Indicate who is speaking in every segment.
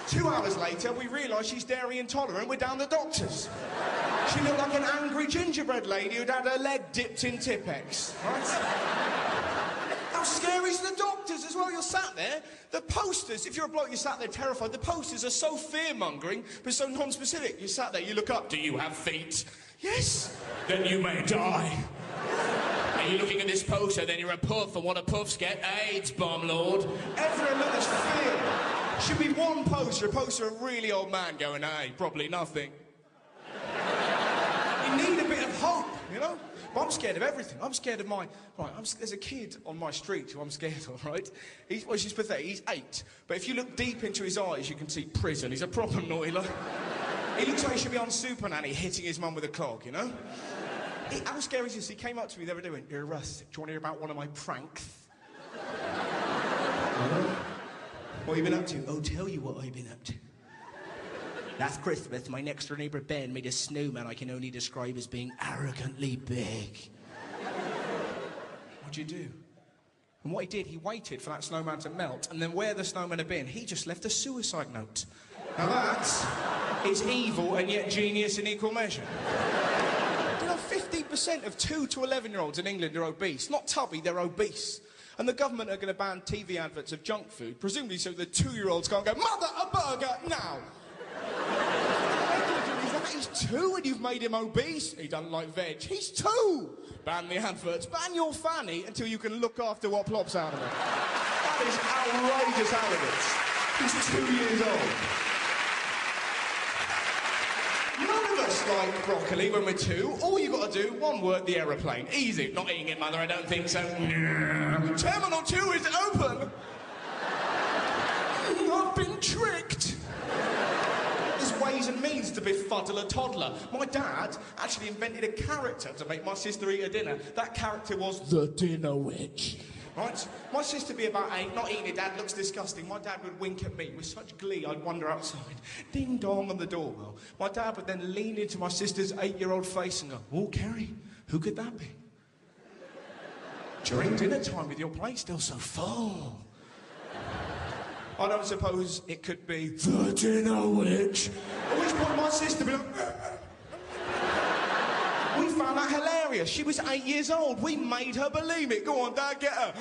Speaker 1: 2 hours later, we realise she's dairy intolerant. We're down the doctors. She looked like an angry gingerbread lady who'd had her leg dipped in Tipp-Ex, right? How scary is the doctors as well? You're sat there, the posters, if you're a bloke, you're sat there terrified, the posters are so fear-mongering, but so non-specific. You're sat there, you look up, do you have feet? Yes. Then you may die. Are you looking at this poster, then you're a puff, and what do puffs get? AIDS, bomb lord. Everyone look, there's fear. Should be one poster, a poster of a really old man going, hey, probably nothing. You need a bit of hope, you know? But I'm scared of everything. I'm scared of my... Right, there's a kid on my street who I'm scared of, right? She's pathetic. He's 8. But if you look deep into his eyes, you can see prison. He's a proper naughty look. He looks like he should be on Super Nanny hitting his mum with a clog, you know? How scary is this? He came up to me the other day and went, "You're Russ, do you want to hear about one of my pranks?" What have you been up to? I'll tell you what I've been up to. Last Christmas, my next door neighbour Ben made a snowman I can only describe as being arrogantly big. What'd you do? And what he did, he waited for that snowman to melt, and then where the snowman had been, he just left a suicide note. Now that is evil and yet genius in equal measure. 50% of 2 to 11-year-olds in England are obese. Not tubby, they're obese. And the government are going to ban TV adverts of junk food, presumably so the 2-year-olds can't go, "Mother, a burger, now!" He's 2 and you've made him obese. He doesn't like veg. He's 2. Ban the adverts. Ban your fanny until you can look after what plops out of it. That is outrageous arrogance. He's 2 years old. None of us like broccoli when we're 2. All you got to do, one word, the aeroplane. Easy. Not eating it, Mother, I don't think so. Terminal 2 is open. I've been tricked. There's ways and means to befuddle a toddler. My dad actually invented a character to make my sister eat her dinner. That character was the dinner witch. Right? My sister would be about 8, not eating it, Dad looks disgusting. My dad would wink at me with such glee I'd wander outside. Ding dong on the doorbell. My dad would then lean into my sister's 8-year-old face and go, "Oh, Kerry, who could that be? During dinner time with your plate still so full. I don't suppose it could be the dinner witch." At which point my sister would be like... We found that hilarious. She was 8 years old. We made her believe it. Go on, Dad, get her.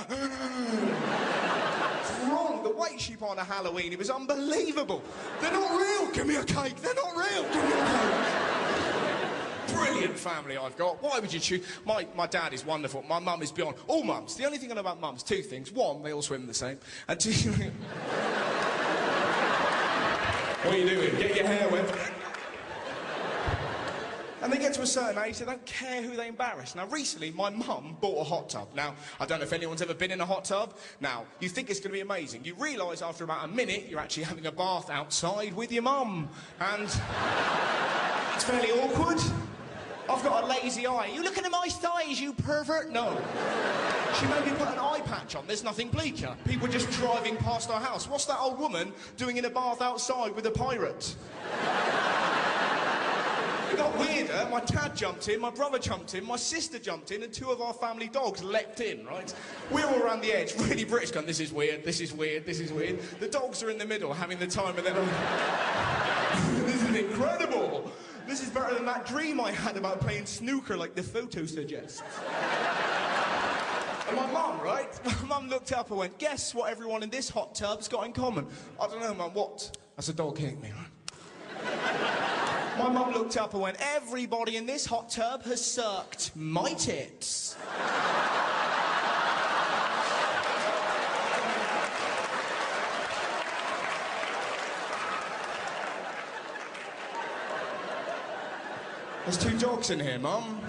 Speaker 1: It's wrong. The weight she put on a Halloween, it was unbelievable. They're not real. Give me a cake. They're not real. Give me a cake. Brilliant family I've got. Why would you choose? My dad is wonderful. My mum is beyond. All mums. The only thing I know about mums, 2 things. 1, they all swim the same. And 2... What are you doing? Get your hair wet. And they get to a certain age, they don't care who they embarrass. Now, recently, my mum bought a hot tub. Now, I don't know if anyone's ever been in a hot tub. Now, you think it's going to be amazing. You realise after about a minute, you're actually having a bath outside with your mum. And it's fairly awkward. I've got a lazy eye. You looking at my thighs, you pervert? No. She made me put an eye patch on. There's nothing bleaker. People just driving past our house. What's that old woman doing in a bath outside with a pirate? It got weirder. My dad jumped in, my brother jumped in, my sister jumped in, and 2 of our family dogs leapt in, right? We're all around the edge, really British, going, "This is weird, this is weird, this is weird." The dogs are in the middle, having the time of their life. This is incredible. This is better than that dream I had about playing snooker like the photo suggests. And my mum, right? My mum looked up and went, "Guess what everyone in this hot tub's got in common?" I don't know, Mum, what? That's a dog hitting me, right? My mum looked up and went, "Everybody in this hot tub has sucked my tits." There's 2 dogs in here, Mum.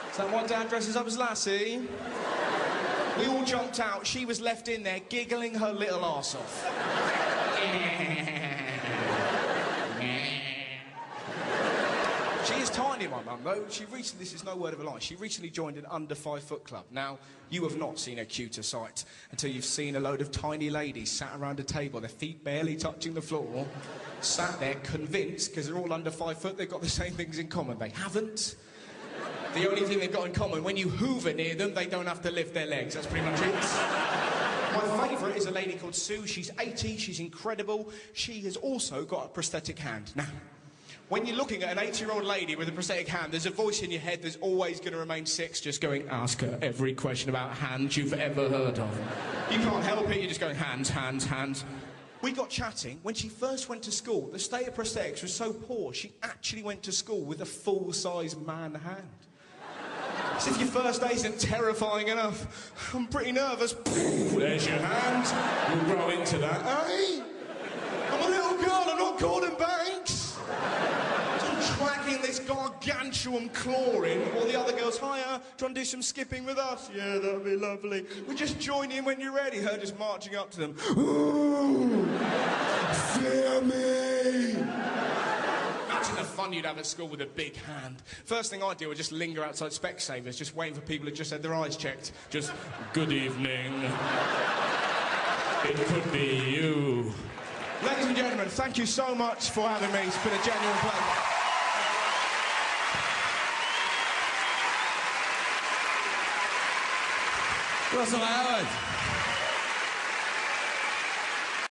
Speaker 1: Is that why Dad dresses up as Lassie? We all jumped out. She was left in there giggling her little arse off. She is tiny, my mum, though. She recently, this is no word of a lie, she recently joined an under 5 foot club. Now, you have not seen a cuter sight until you've seen a load of tiny ladies sat around a table, their feet barely touching the floor, sat there convinced, because they're all under 5 foot, they've got the same things in common. They haven't. The only thing they've got in common, when you hoover near them, they don't have to lift their legs. That's pretty much it. My favourite is a lady called Sue. She's 80, she's incredible. She has also got a prosthetic hand. Now, when you're looking at an 80-year-old lady with a prosthetic hand, there's a voice in your head that's always going to remain 6, just going, ask her every question about hands you've ever heard of. You can't help it, you're just going, hands, hands, hands. We got chatting. When she first went to school, the state of prosthetics was so poor, she actually went to school with a full-size man hand. So if your first day isn't terrifying enough, I'm pretty nervous. There's your hand. We'll grow into that. Hey? I'm a little girl, I'm not Gordon Banks. Tracking this gargantuan claw in, or the other girls, hiya, do you want to do some skipping with us? Yeah, that'd be lovely. We just join in when you're ready. Her just marching up to them. Ooh, fear me. Imagine the fun you'd have at school with a big hand. First thing I'd do would just linger outside Specsavers, just waiting for people who just had their eyes checked. Just, good evening. It could be you. Ladies and gentlemen, thank you so much for having me. It's been a genuine pleasure.
Speaker 2: Russell Howard.